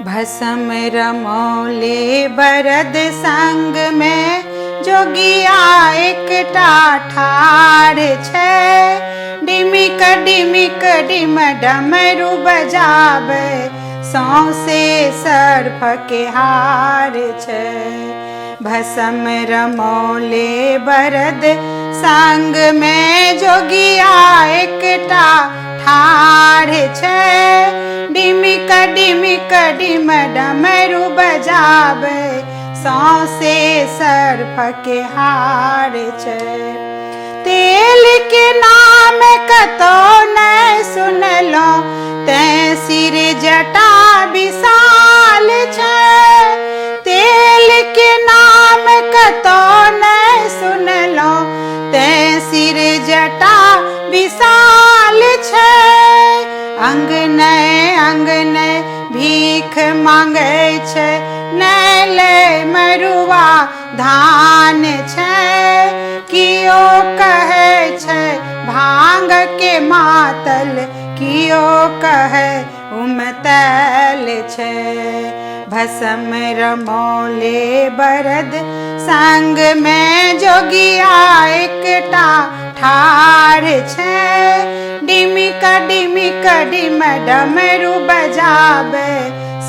भसम रमौले बरद संग में जोगिया एकटा ठाढ़ छै। डिमिक डिमिक डिम डमरू बजाबै सौंसे सर्फ के हार छै। भसम रमौले बरद संग में जोगिया एकटा ठाढ़ छै। डिमिक डिमिक डिम डमरू बजाबै सौंसे सर्फ के हार छै। तेल के नाम कतौ नहीं सुनलौं, तें सिर जटा विशाल छै। तेल के नाम कतौ नहीं सुनलौं, तें सिर जटा विशाल छै। अंगने अंगने भीख मांगे छै, नै लै मरुआ धान छै। कियो कहे छै भांग के मातल, कियो कहे उमतल छै। भसम रमौले बरद संग में जोगिया एकटा ठाढ़ छै। डिमिक डिमिक डिम डमरू बजाबै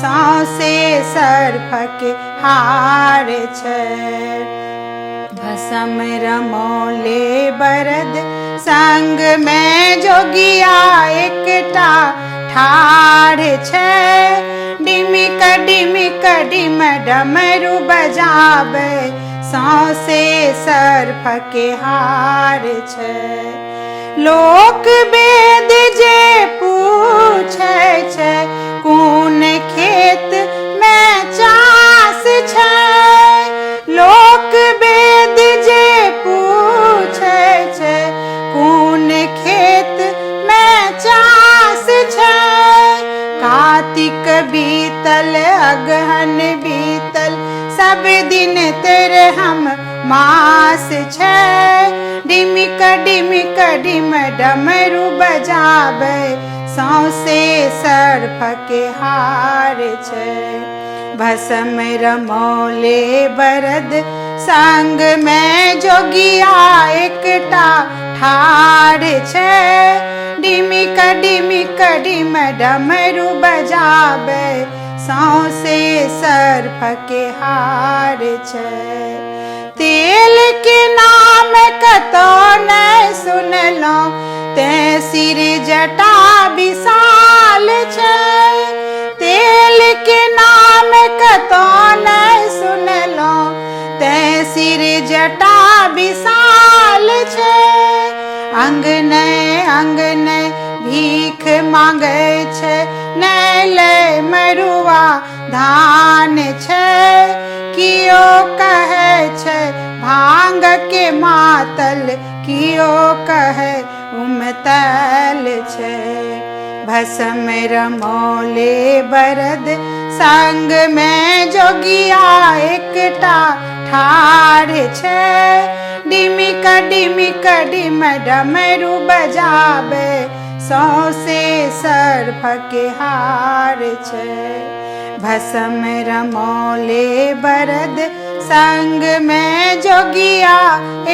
सौंसे सर्फ के हार छै। भसम रमौले बरद संग में जोगिया एकटा ठाढ़ छै। डिमिक डिमिक डिम डमरू बजाबै सौंसे सर्फ के हार छै। लोक वेद जे पूछै छै, कोन खेत में चास छै। लोक वेद जे पूछै छै, कोन खेत में चास छै। कार्तिक बीतल अगहन बीतल, सब दिन तेरे हम मास छै। डिमिक डिमिक डिम डमरू बजाबै सौंसे सर्फ के हार छै। भसम रमौले बरद संग में जोगिया एकटा ठाढ़ छै। डिमिक डिमिक डिम डमरू बजाबै सौंसे सर्फ के हार छै। तेल के नाम कतौ नहीं सुनलौं, तें सिर जटा विशाल छै। तेल के नाम कतौ नहीं सुनलौं, तें सिर जटा विशाल छै। अंगने अंगने भीख मांगे छै, नै लै मरुआ धान छै। कियो कहे छै भांग के मातल, कियो कहे उमतल छै। भसम रमौले बरद संग में जोगिया एकटा ठाढ़ छै। डिमिक डिमिक डिम डमरू बजाबै सौंसे सर्फ के हार छै। भसम रमौले बरद संग में जोगिया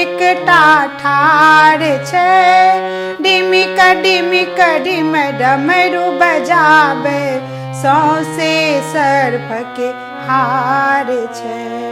एकटा ठाढ़ छै। डिमिक डिमिक डिम डमरू बजाबै सौंसे सर्फ के हार छै।